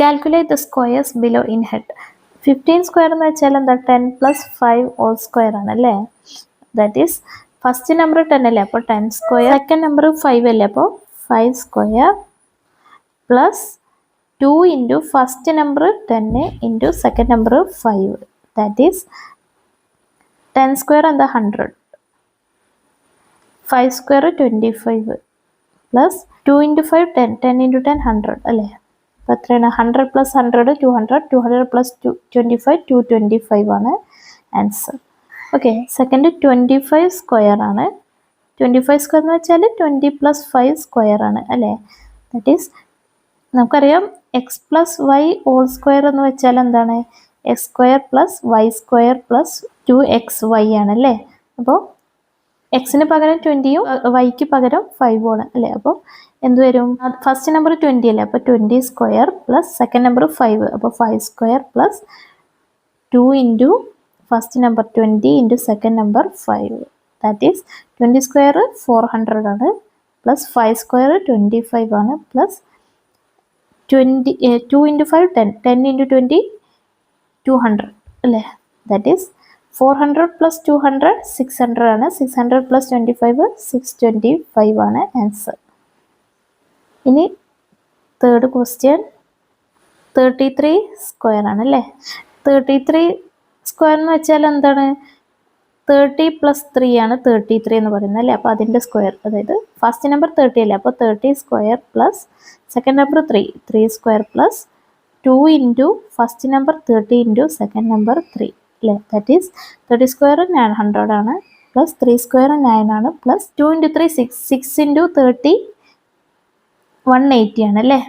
Calculate the squares below in head. 15 square എന്ന് വെച്ചാൽ എന്താ 10 പ്ലസ് 5 ഹോൾ സ്ക്വയർ ആണ് അല്ലേ. ദാറ്റ് ഈസ് ഫസ്റ്റ് നമ്പർ 10 അല്ലേ, അപ്പോൾ 10 സ്ക്വയർ. സെക്കൻഡ് നമ്പർ 5 അല്ലേ, അപ്പോൾ 5 square plus 2 into first number 10 into second number 5. That is 10 square എന്താ 100, 5 സ്ക്വയർ 25 പ്ലസ് 2 ഇൻറ്റു 5 10, 10 ഇൻറ്റു 10 100 അല്ലേ. അപ്പോൾ എത്രയാണ് 100 പ്ലസ് 100 200, 200 പ്ലസ് 25 225 ആണ് ആൻസർ. ഓക്കെ, സെക്കൻഡ് 25 സ്ക്വയർ ആണ്. 25 സ്ക്വയർ എന്ന് വെച്ചാൽ 20 പ്ലസ് 5 സ്ക്വയർ ആണ് അല്ലേ. ദാറ്റ് ഈസ് നമുക്കറിയാം x plus y whole square എന്ന് വെച്ചാൽ എന്താണ് x square plus y square plus 2xy ആണല്ലേ. അപ്പോൾ എക്സിന് പകരം 20യും വൈക്ക് പകരം 5 ആണ് അല്ലേ. അപ്പോൾ എന്ത് വരും, ഫസ്റ്റ് നമ്പർ 20 അല്ലേ, അപ്പോൾ 20 സ്ക്വയർ പ്ലസ് സെക്കൻഡ് നമ്പർ 5, അപ്പോൾ 5 square plus 2 into first number 20 into second number 5. That is 20 square 400 ആണ് പ്ലസ് 5 സ്ക്വയർ 25 ആണ് പ്ലസ് 2 ഇൻറ്റു 5 10, 10 ഇൻറ്റു 20 200 അല്ലേ. ദാറ്റ് ഈസ് 400 പ്ലസ് 200 600 ആണ്. 600 പ്ലസ് 25 625 ആണ് ആൻസർ. ഇനി തേർഡ് ക്വസ്റ്റ്യൻ 33 സ്ക്വയർ ആണ് അല്ലേ. 33 സ്ക്വയർ എന്ന് വെച്ചാൽ എന്താണ് 30 പ്ലസ് 3 ആണ് 33 എന്ന് പറയുന്നത് അല്ലേ. അപ്പോൾ അതിൻ്റെ സ്ക്വയർ, അതായത് ഫസ്റ്റ് നമ്പർ 30 അല്ലേ, അപ്പോൾ 30 square plus second number 3 square plus 2 into first number 30 into second number 3 അല്ലേ. ദാറ്റ് ഈസ് 30 സ്ക്വയർ 900 ആണ് പ്ലസ് 3 സ്ക്വയർ 9 ആണ് പ്ലസ് 2 ഇൻറ്റു 3 6 ഇൻറ്റു 30 180 ആണ് അല്ലേ.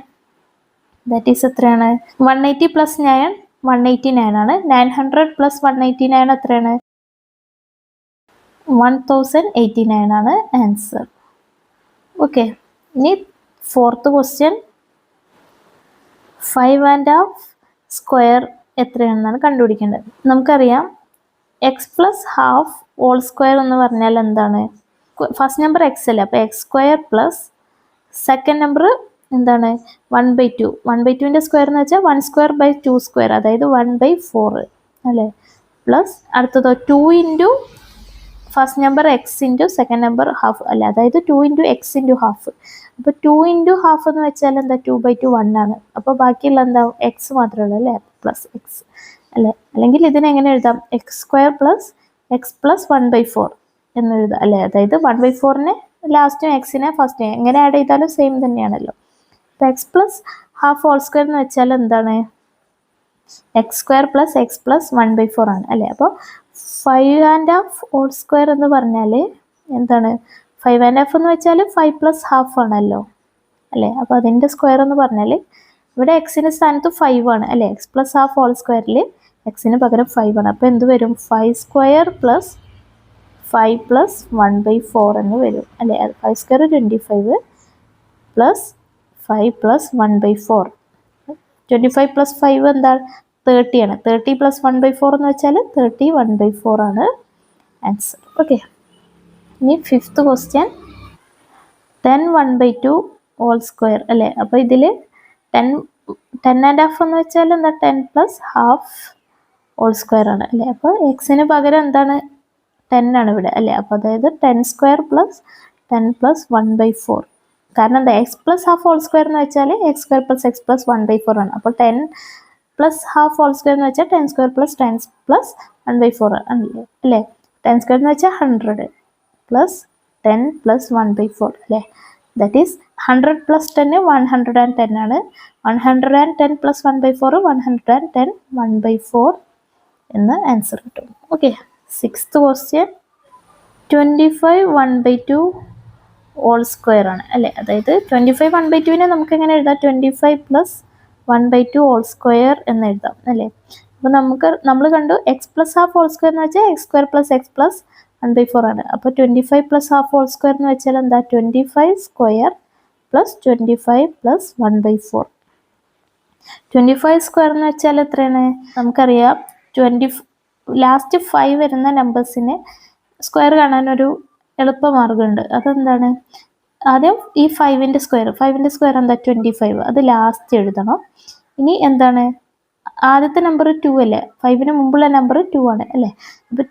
ദാറ്റ് ഈസ് എത്രയാണ് 180 പ്ലസ് 9 189 ആണ്. 900 പ്ലസ് 189 എത്രയാണ് 1089 ആണ് ആൻസർ. ഓക്കെ, ഇനി ഫോർത്ത് ക്വസ്റ്റ്യൻ 5.5 സ്ക്വയർ എത്രയാണെന്നാണ് കണ്ടുപിടിക്കേണ്ടത്. നമുക്കറിയാം x plus half whole square എന്ന് പറഞ്ഞാൽ എന്താണ്, ഫസ്റ്റ് നമ്പർ എക്സ് അല്ലേ, അപ്പോൾ x square plus second number എന്താണ് 1/2. 1/2ൻ്റെ സ്ക്വയർ എന്ന് വെച്ചാൽ 1 സ്ക്വയർ ബൈ 2 സ്ക്വയർ, അതായത് 1/4 അല്ലേ. പ്ലസ് അടുത്തതോ 2 into first number x into second number half അല്ലേ, അതായത് 2 ഇൻറ്റു എക്സ് ഇൻറ്റു ഹാഫ്. അപ്പോൾ 2 ഇൻറ്റു ഹാഫ് എന്ന് വെച്ചാൽ എന്താ 2/2 1 ആണ്. അപ്പോൾ ബാക്കിയുള്ള എന്താ എക്സ് മാത്രമേ ഉള്ളൂ അല്ലേ, പ്ലസ് എക്സ് അല്ലേ. അല്ലെങ്കിൽ ഇതിനെങ്ങനെ എഴുതാം X square plus x plus 1/4 എന്ന് എഴുതാം അല്ലേ. അതായത് 1/4നെ ലാസ്റ്റും എക്സിനെ ഫസ്റ്റും എങ്ങനെ ആഡ് ചെയ്താലും സെയിം തന്നെയാണല്ലോ. അപ്പോൾ x plus half whole square എന്ന് വെച്ചാൽ എന്താണ് x square plus x plus 1/4 ആണ് അല്ലേ. അപ്പോൾ 5.5 ഹോൾ സ്ക്വയർ എന്ന് പറഞ്ഞാൽ എന്താണ് 5.5 എന്ന് വെച്ചാൽ 5 പ്ലസ് ഹാഫ് ആണല്ലോ അല്ലേ. അപ്പോൾ അതിൻ്റെ സ്ക്വയർ എന്ന് പറഞ്ഞാൽ ഇവിടെ എക്സിൻ്റെ സ്ഥാനത്ത് 5 ആണ് അല്ലേ. എക്സ് പ്ലസ് ഹാഫ് ഹോൾ സ്ക്വയറിൽ എക്സിന് പകരം 5 ആണ്. അപ്പോൾ എന്ത് വരും 5 സ്ക്വയർ പ്ലസ് 5 പ്ലസ് 1/4 എന്ന് വരും അല്ലേ. 5 സ്ക്വയർ 25 പ്ലസ് 5 പ്ലസ് 1/4. 25 പ്ലസ് 5 എന്താ 30 ആണ്. 30 പ്ലസ് 1/4 എന്ന് വെച്ചാൽ 30 1/4 ആണ് ആൻസർ. ഓക്കെ, ഇനി ഫിഫ്ത്ത് ക്വസ്റ്റ്യൻ 10 1/2 ഹോൾ സ്ക്വയർ അല്ലേ. അപ്പോൾ ഇതിൽ 10.5 എന്ന് വെച്ചാൽ എന്താ 10 പ്ലസ് ഹാഫ് ഹോൾ സ്ക്വയർ ആണ് അല്ലേ. അപ്പോൾ എക്സിന് പകരം എന്താണ് 10 ആണ് ഇവിടെ അല്ലേ. അപ്പോൾ അതായത് 10 സ്ക്വയർ പ്ലസ് 10 പ്ലസ് 1/4. കാരണം എന്താ x plus half whole square എന്ന് വെച്ചാൽ x square plus x plus 1/4 ആണ്. അപ്പോൾ 10 പ്ലസ് ഹാഫ് ഹോൾ സ്ക്വയർ എന്ന് വെച്ചാൽ 10 സ്ക്വയർ പ്ലസ് 10 പ്ലസ് 1/4 ആണല്ലേ അല്ലേ. 10 സ്ക്വയർ എന്ന് വെച്ചാൽ 100 പ്ലസ് 10 പ്ലസ് 1/4 അല്ലേ. ദാറ്റ് ഈസ് 100 പ്ലസ് 10 110 ആണ്. 110 പ്ലസ് 1/4 110 1/4 എന്ന് ആൻസർ കിട്ടും. Okay, sixth question 25 1/2 whole square ആണ് അല്ലേ. അതായത് 25 1/2നെ നമുക്ക് എങ്ങനെ എഴുതാം 25 പ്ലസ് 1/2 ഹോൾ സ്ക്വയർ എന്ന് എഴുതാം അല്ലേ. അപ്പോൾ നമ്മൾ കണ്ടു x plus half whole square എന്ന് വെച്ചാൽ x square plus x plus 1/4 ആണ്. അപ്പോൾ 25 പ്ലസ് ഹാഫ് ഹോൾ സ്ക്വയർ എന്ന് വെച്ചാൽ എന്താ 25 സ്ക്വയർ പ്ലസ് 25 പ്ലസ് 1/4. 25 സ്ക്വയർ എന്ന് വെച്ചാൽ എത്രയാണ് നമുക്കറിയാം. ലാസ്റ്റ് 5 വരുന്ന നമ്പേഴ്സിന് സ്ക്വയർ കാണാനൊരു എളുപ്പമാർഗ്ഗമുണ്ട്. അതെന്താണ്, ആദ്യം ഈ 5ൻ്റെ സ്ക്വയർ എന്താ 25, അത് ലാസ്റ്റ് എഴുതണം. ഇനി എന്താണ് ആദ്യത്തെ നമ്പർ 2 അല്ലേ, 5ന് മുമ്പുള്ള നമ്പർ 2 ആണ് അല്ലേ. അപ്പോൾ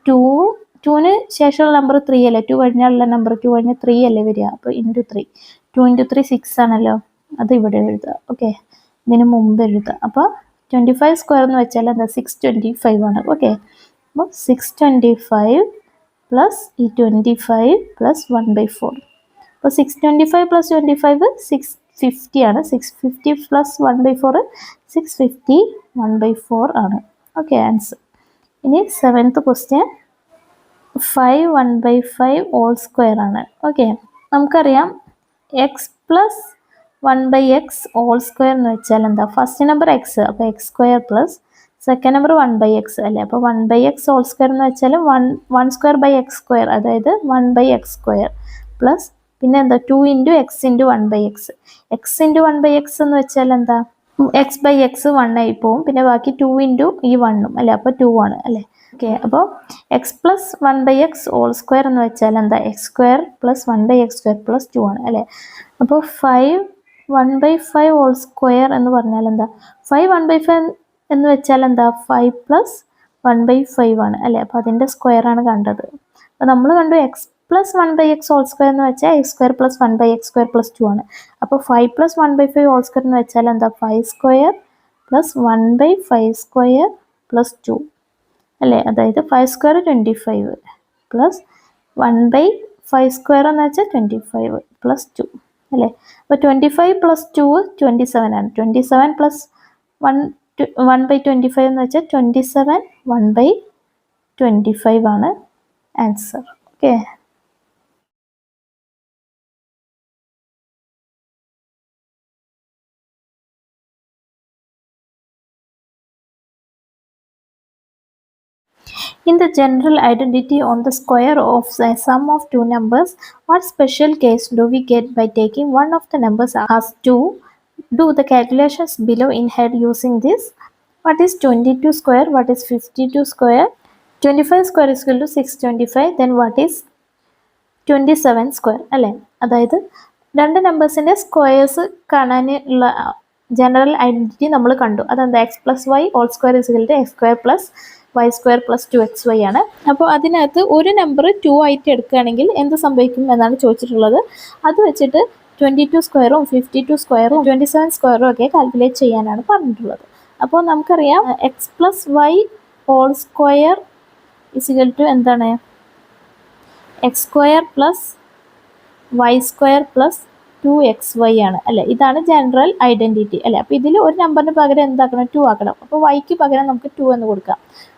2ന് ശേഷമുള്ള നമ്പർ 3 അല്ലേ, 2 കഴിഞ്ഞാലുള്ള നമ്പർ 2 കഴിഞ്ഞാൽ 3 അല്ലേ വരിക. അപ്പോൾ ഇൻറ്റു 3, 2 × 3 6 ആണല്ലോ, അത് ഇവിടെ എഴുതുക. ഓക്കെ, ഇതിന് മുമ്പ് എഴുതുക. അപ്പോൾ 25 സ്ക്വയർ എന്ന് വെച്ചാൽ എന്താ 625 ആണ്. ഓക്കെ, അപ്പോൾ 625 പ്ലസ് ഈ 25 പ്ലസ് 1/4. അപ്പോൾ 625 പ്ലസ് 25 650 ആണ്. 650 പ്ലസ് 1/4 650 1/4 ആണ്. Okay, answer. ഇനി 7th ക്വസ്റ്റ്യൻ 5 1/5 ഹോൾ സ്ക്വയർ ആണ്. ഓക്കെ, നമുക്കറിയാം x plus 1/x whole square എന്ന് വെച്ചാൽ എന്താ, ഫസ്റ്റ് നമ്പർ എക്സ്, അപ്പോൾ x square plus second number 1/x അല്ലേ. അപ്പോൾ 1/x ഹോൾ സ്ക്വയർ എന്ന് വെച്ചാൽ 1 സ്ക്വയർ ബൈ എക്സ് സ്ക്വയർ, അതായത് 1/x സ്ക്വയർ പ്ലസ് പിന്നെ എന്താ 2 × x × 1/x. x × 1/x എന്ന് വെച്ചാൽ എന്താ, x/x 1 ആയി പോവും, പിന്നെ ബാക്കി 2 × ഈ 1ഉം അല്ലേ, അപ്പോൾ 2 ആണ് അല്ലേ. ഓക്കെ, അപ്പോൾ x plus 1/x whole square എന്ന് വെച്ചാൽ എന്താ, X square plus 1/x square plus 2 ആണ് അല്ലേ. അപ്പോൾ 5 1/5 ഹോൾ സ്ക്വയർ എന്ന് പറഞ്ഞാൽ എന്താ, 5 1/5 എന്ന് വെച്ചാൽ എന്താ 5 പ്ലസ് 1/5 ആണ് അല്ലേ. അപ്പോൾ അതിൻ്റെ സ്ക്വയർ ആണ് കണ്ടത്. അപ്പോൾ നമ്മൾ കണ്ടു x plus 1/x whole square എന്ന് വെച്ചാൽ x square plus 1/x square plus 2 ആണ്. അപ്പോൾ 5 പ്ലസ് 1/5 ഹോൾ സ്ക്വയർ എന്ന് വെച്ചാൽ എന്താ 5 സ്ക്വയർ പ്ലസ് 1/5 സ്ക്വയർ പ്ലസ് 2 അല്ലേ, അതായത് 5 സ്ക്വയർ 25 പ്ലസ് 1/5 സ്ക്വയർ എന്ന് വെച്ചാൽ 25 പ്ലസ് 2 അല്ലേ. അപ്പോൾ 25 പ്ലസ് 2 27 ആണ്. 27 പ്ലസ് 1/25 എന്ന് വെച്ചാൽ 27 1/25 ആണ് answer. Okay, in the general identity on the square of the sum of two numbers, what special case do we get by taking one of the numbers as 2? Do the calculations below in head using this. What is 22 square? What is 52 square? 25 square is equal to 625. Then what is 27 square അല്ലേ. അതായത് രണ്ട് നമ്പേഴ്സിൻ്റെ squares കാണാനുള്ള general identity നമ്മൾ കണ്ടു. അതെന്താ, x plus y whole square is equal to x square plus y square plus 2xy ആണ്. അപ്പോൾ അതിനകത്ത് ഒരു നമ്പർ 2 ആയിട്ട് എടുക്കുകയാണെങ്കിൽ എന്ത് സംഭവിക്കും എന്നാണ് ചോദിച്ചിട്ടുള്ളത്. അത് വെച്ചിട്ട് 22 സ്ക്വയറും 52 സ്ക്വയറും 27 സ്ക്വയറും ഒക്കെ കാൽക്കുലേറ്റ് ചെയ്യാനാണ് പറഞ്ഞിട്ടുള്ളത്. അപ്പോൾ നമുക്കറിയാം x plus y whole square is equal to എന്താണ്, x square plus y square plus 2xy ആണ് അല്ലേ. ഇതാണ് ജനറൽ ഐഡൻറ്റിറ്റി അല്ലേ. അപ്പോൾ ഇതിൽ ഒരു നമ്പറിന് പകരം എന്താക്കണം, 2 ആക്കണം. അപ്പോൾ വൈക്ക് പകരം നമുക്ക് 2 എന്ന് കൊടുക്കാം.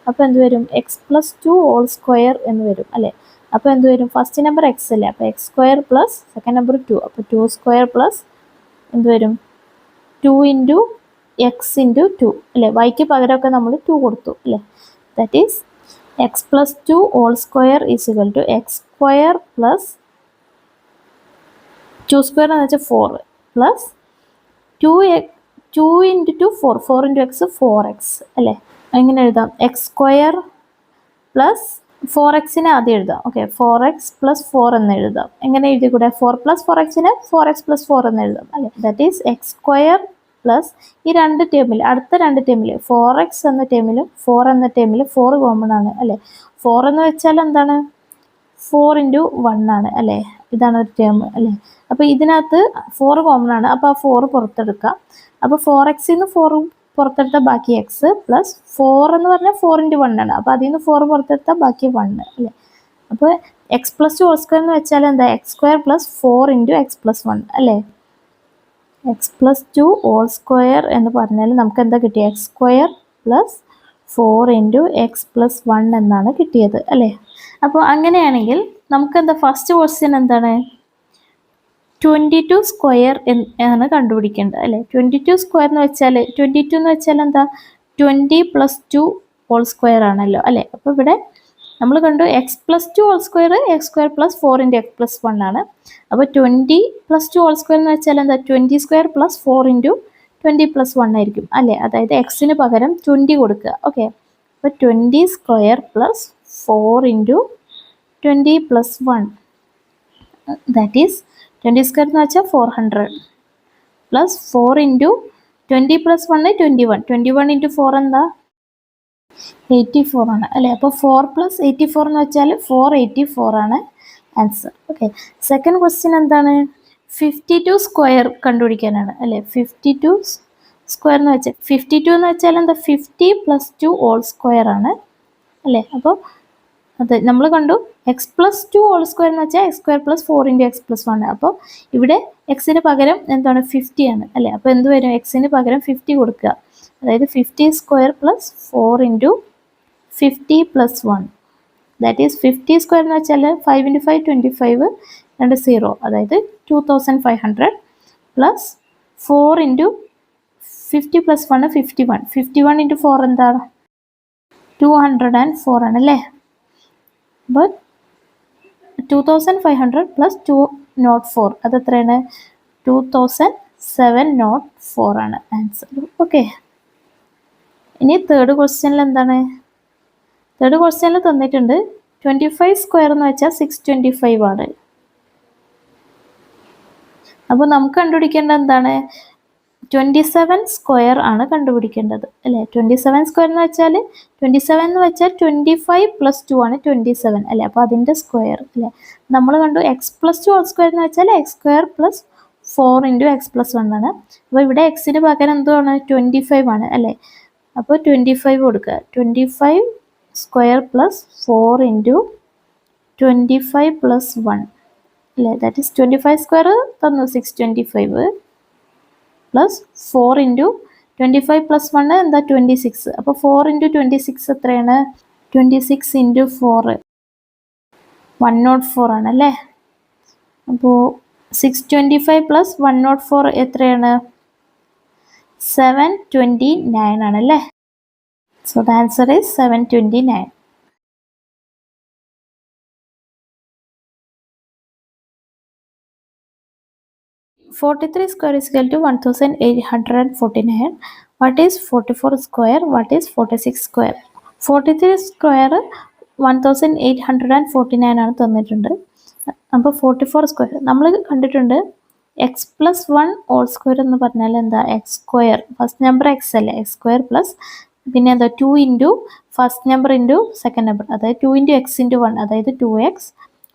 അപ്പോൾ എന്ത് വരും, എക്സ് പ്ലസ് 2 ഹോൾ സ്ക്വയർ എന്ന് വരും അല്ലേ. അപ്പോൾ എന്ത് വരും, ഫസ്റ്റ് നമ്പർ എക്സ് അല്ലേ, അപ്പോൾ x square plus second number 2, അപ്പോൾ 2 സ്ക്വയർ പ്ലസ് എന്ത് വരും 2 × x × 2 അല്ലേ. വൈക്ക് പകരമൊക്കെ നമ്മൾ 2 കൊടുത്തു അല്ലേ. That is x plus 2 whole square is equal to x square plus 2 square എന്ന് വെച്ചാൽ 4 പ്ലസ് 2 × 2 4, 4 × x 4x അല്ലേ. എങ്ങനെ എഴുതാം, എക്സ് സ്ക്വയർ പ്ലസ് 4xനെ ആദ്യം എഴുതാം. ഓക്കെ, 4x പ്ലസ് 4 എന്ന് എഴുതാം. എങ്ങനെ എഴുതി കൂടെ, 4 പ്ലസ് 4xനെ 4x പ്ലസ് 4 എന്ന് എഴുതാം അല്ലേ. That is X square plus ഈ രണ്ട് ടേമിൽ, അടുത്ത രണ്ട് ടേമിൽ 4x എന്ന ടേമിലും 4 എന്ന ടേമിൽ 4 കോമൺ ആണ് അല്ലേ. 4 എന്ന് വെച്ചാൽ എന്താണ്, 4 × 1 ആണ് അല്ലേ. ഇതാണ് ഒരു ടേം അല്ലേ. അപ്പോൾ ഇതിനകത്ത് 4 കോമൺ ആണ്. അപ്പോൾ ആ 4 പുറത്തെടുക്കാം. അപ്പോൾ 4x നിന്ന് 4 പുറത്തെടുത്താൽ ബാക്കി എക്സ് പ്ലസ് 4 എന്ന് പറഞ്ഞാൽ 4 × 1 ആണ്. അപ്പോൾ അതിൽ നിന്ന് 4 പുറത്തെടുത്താൽ ബാക്കി 1 അല്ലേ. അപ്പോൾ എക്സ് പ്ലസ് 2 ഹോൾ സ്ക്വയർ എന്ന് വെച്ചാൽ എന്താ, X square plus 4 × x plus 1 അല്ലേ. എക്സ് പ്ലസ് 2 ഹോൾ സ്ക്വയർ എന്ന് പറഞ്ഞാൽ നമുക്ക് എന്താ കിട്ടിയത്, X square plus 4 × x plus 1 എന്നാണ് കിട്ടിയത് അല്ലേ. അപ്പോൾ അങ്ങനെയാണെങ്കിൽ നമുക്ക് എന്താ, ഫസ്റ്റ് ക്വസ്റ്റ്യൻ എന്താണ്, 22 സ്ക്വയർ ആണ് കണ്ടുപിടിക്കേണ്ടത് അല്ലേ. 22 സ്ക്വയർ എന്ന് വെച്ചാൽ 22 എന്ന് വെച്ചാൽ എന്താ, 20 + 2 ഹോൾ സ്ക്വയർ ആണല്ലോ അല്ലേ. അപ്പോൾ ഇവിടെ നമ്മൾ കണ്ടു x plus 2 whole square x square plus 4 × x plus 1 ആണ്. അപ്പോൾ 20 + 2 ഹോൾ സ്ക്വയർ എന്ന് വെച്ചാൽ എന്താ, 20 സ്ക്വയർ പ്ലസ് 4 × 20 + 1 ആയിരിക്കും അല്ലേ. അതായത് എക്സിന് പകരം 20 കൊടുക്കുക. ഓക്കെ, അപ്പോൾ 20 square plus 4 × 20 + 1 that is 20 square എന്ന് വെച്ചാൽ 400 പ്ലസ് 4 × 20 പ്ലസ് 1 21. 21 ഇൻറ്റു 4 എന്താ? 84 ആണ് അല്ലേ? അപ്പോൾ 4 പ്ലസ് 84 എന്ന് വെച്ചാൽ 484 ആണ് ആൻസർ. ഓക്കെ, സെക്കൻഡ് ക്വസ്റ്റ്യൻ എന്താണ്? 52 സ്ക്വയർ കണ്ടുപിടിക്കാനാണ് അല്ലേ? 52 സ്ക്വയർ എന്ന് വെച്ചാൽ 52 എന്ന് വെച്ചാൽ എന്താ? 50 പ്ലസ് 2 ഹോൾ സ്ക്വയർ ആണ് അല്ലേ? അപ്പോൾ അത് നമ്മൾ കണ്ടു എക്സ് പ്ലസ് 2 ഹോൾ സ്ക്വയർ എന്ന് വെച്ചാൽ x square plus 4 into X plus 1. അപ്പോൾ ഇവിടെ എക്സിന് പകരം എന്താണ്? 50 ആണ് അല്ലേ? അപ്പോൾ എന്ത് വരും? എക്സിന് പകരം 50 കൊടുക്കുക. അതായത് 50 square plus 4 into 50 plus 1, that is 50 square എന്ന് വെച്ചാൽ 5 ഇൻറ്റു 5 25, 2 0, അതായത് 2500 പ്ലസ് 4 ഇൻറ്റു 50 പ്ലസ് 1 51. 51 ഇൻറ്റു 4 എന്താണ്? 204 ആണ് അല്ലേ? അപ്പോൾ 2500 പ്ലസ് 204 അത് എത്രയാണ്? 2704 ആണ് ആൻസർ. ഓക്കെ, ഇനി തേർഡ് ക്വസ്റ്റ്യനിൽ എന്താണ്? തേർഡ് ക്വസ്റ്റ്യനിൽ തന്നിട്ടുണ്ട് 25 സ്ക്വയർ എന്ന് വെച്ചാൽ 625 ആണ്. അപ്പോൾ നമുക്ക് കണ്ടുപിടിക്കേണ്ടത് എന്താണ്? 27 സ്ക്വയർ ആണ് കണ്ടുപിടിക്കേണ്ടത് അല്ലേ? 27 സ്ക്വയർ എന്ന് വെച്ചാൽ 27 എന്ന് വെച്ചാൽ 25 പ്ലസ് 2 ആണ് 27 അല്ലേ? അപ്പോൾ അതിൻ്റെ സ്ക്വയർ അല്ലേ? നമ്മൾ കണ്ടു എക്സ് പ്ലസ് 2 ഹോൾ സ്ക്വയർ എന്ന് വെച്ചാൽ x square plus 4 into X plus 1 ആണ്. അപ്പോൾ ഇവിടെ എക്സിന് പകരം എന്തുവാണ്? 25 ആണ് അല്ലേ? അപ്പോൾ 25 കൊടുക്കുക. 25 സ്ക്വയർ പ്ലസ് 4 ഇൻറ്റു 25 പ്ലസ് 1 അല്ലേ? ദാറ്റ് ഈസ് 25 സ്ക്വയർ തന്നു 625 പ്ലസ് 4 ഇൻറ്റു 25 പ്ലസ് 1 എന്താ? 26. അപ്പോൾ 4 ഇൻറ്റു 26 എത്രയാണ്? 26 ഇൻറ്റു 4 104 ആണ് അല്ലേ? അപ്പോൾ 625 പ്ലസ് 104 എത്രയാണ്? 729 ആണ് അല്ലേ? So the answer is 729. (43 square is equal to 1849). What is 44 square? What is 46 square? 43 square 1849 ആണ് തന്നിട്ടുണ്ട്. അപ്പോൾ 44 സ്ക്വയർ നമ്മൾ കണ്ടിട്ടുണ്ട്. എക്സ് പ്ലസ് 1 ഹോൾ സ്ക്വയർ എന്ന് പറഞ്ഞാൽ എന്താ? X square first number x അല്ലേ? എക്സ് സ്ക്വയർ പ്ലസ് പിന്നെ എന്താ? 2 into first number into second number, അതായത് 2 ഇൻറ്റു എക്സ് ഇൻറ്റു 1, അതായത് 2x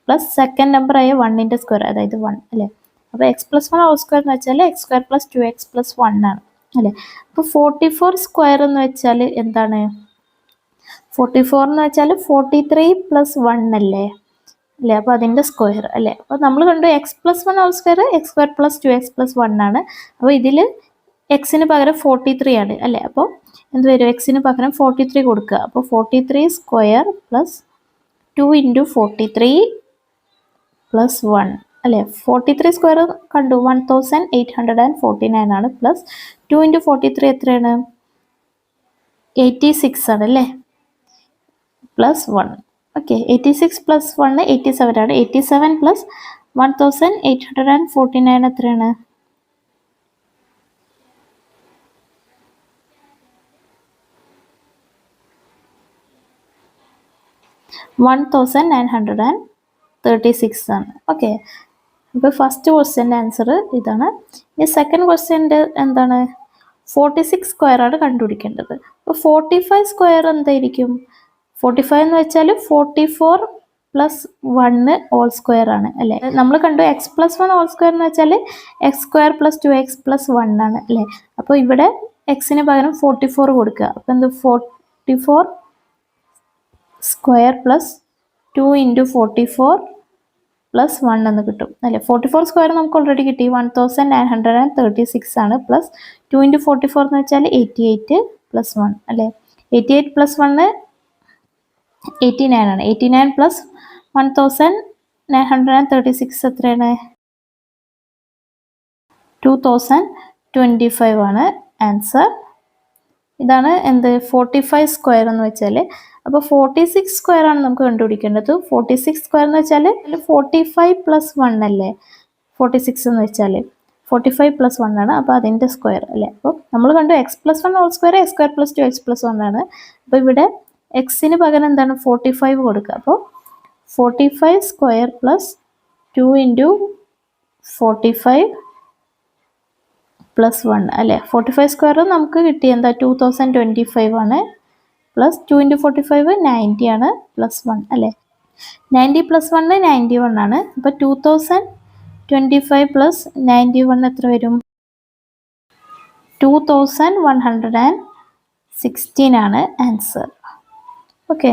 പ്ലസ് സെക്കൻഡ് നമ്പർ ആയ 1ൻ്റെ സ്ക്വയർ, അതായത് 1 അല്ലേ? അപ്പോൾ എക്സ് പ്ലസ് 1 ഹോൾ സ്ക്വയർ എന്ന് വെച്ചാൽ x square plus 2x plus 1 ആണ് അല്ലേ? അപ്പോൾ 44 സ്ക്വയർ എന്ന് വെച്ചാൽ എന്താണ്? 44 എന്ന് വെച്ചാൽ 43 പ്ലസ് 1 അല്ലേ? അപ്പോൾ അതിൻ്റെ സ്ക്വയർ അല്ലേ? അപ്പോൾ നമ്മൾ കണ്ടു x plus 1 whole square x square plus 2x plus 1 ആണ്. അപ്പോൾ ഇതിൽ എക്സിന് പകരം 43 ആണ് അല്ലേ? അപ്പോൾ എന്ത് വരും? എക്സിന് പകരം 43 കൊടുക്കുക. അപ്പോൾ 43 സ്ക്വയർ പ്ലസ് 2 ഇൻറ്റു 43 പ്ലസ് 1 അല്ലേ? 43 സ്ക്വയർ കണ്ടു 1849 ആണ് പ്ലസ് 2 ഇൻറ്റു 43 എത്രയാണ്? 86 ആണ് അല്ലേ? പ്ലസ് 1. ഓക്കെ, 86 പ്ലസ് 1 87 ആണ്. 87 പ്ലസ് 1849 എത്രയാണ്? 1936 ആണ്. ഓക്കെ, അപ്പോൾ ഫസ്റ്റ് ക്വസ്റ്റ്യൻ്റെ ആൻസർ ഇതാണ്. ഇനി സെക്കൻഡ് ക്വസ്റ്റ്യൻ്റെ എന്താണ്? 46 സ്ക്വയർ ആണ് കണ്ടുപിടിക്കേണ്ടത്. അപ്പോൾ 45 സ്ക്വയർ എന്തായിരിക്കും? 45 എന്ന് വെച്ചാൽ 44 പ്ലസ് 1 ഹോൾ സ്ക്വയർ ആണ് അല്ലേ? നമ്മൾ കണ്ടു എക്സ് പ്ലസ് 1 ഹോൾ സ്ക്വയർ എന്ന് വെച്ചാൽ x square plus 2x plus 1 ആണ് അല്ലേ? അപ്പോൾ ഇവിടെ എക്സിന് പകരം 44 കൊടുക്കുക. അപ്പോൾ എന്ത്? 44 സ്ക്വയർ പ്ലസ് 2 ഇൻറ്റു 44 പ്ലസ് 1 എന്ന് കിട്ടും അല്ലേ? 44 സ്ക്വയർ നമുക്ക് ഓൾറെഡി കിട്ടി 1936 ആണ്. പ്ലസ് 2 ഇൻറ്റു 44 എന്ന് വെച്ചാൽ 88 പ്ലസ് 1 അല്ലേ? 88 പ്ലസ് 1 89 ആണ്. 89 പ്ലസ് 1936 എത്രയാണ്? 2025 ആണ് ആൻസർ. ഇതാണ് എന്ത്? 45 സ്ക്വയർ എന്ന് വെച്ചാൽ. അപ്പോൾ 46 സ്ക്വയർ ആണ് നമുക്ക് കണ്ടുപിടിക്കേണ്ടത്. 46 സ്ക്വയർ എന്ന് വെച്ചാൽ 45 പ്ലസ് 1 അല്ലേ? 46 എന്ന് വെച്ചാൽ 45 പ്ലസ് 1 ആണ്. അപ്പോൾ അതിൻ്റെ സ്ക്വയർ അല്ലേ? അപ്പോൾ നമ്മൾ കണ്ടു x plus 1 whole square x square plus 2x plus 1 ആണ്. അപ്പോൾ ഇവിടെ എക്സിന് പകരം എന്താണ്? 45 കൊടുക്കുക. അപ്പോൾ 45 സ്ക്വയർ പ്ലസ് 2 ഇൻറ്റു 45 പ്ലസ് 1 അല്ലേ. 45 സ്ക്വയർ നമുക്ക് കിട്ടി എന്താ 2025 ആണ്. പ്ലസ് 2 ഇൻറ്റു 45 90 ആണ്. പ്ലസ് 1 അല്ലേ. 90 പ്ലസ് 1 91 ആണ്. അപ്പോൾ 2025 പ്ലസ് 91 എത്ര വരും? 2116 ആണ് ആൻസർ. ഓക്കെ.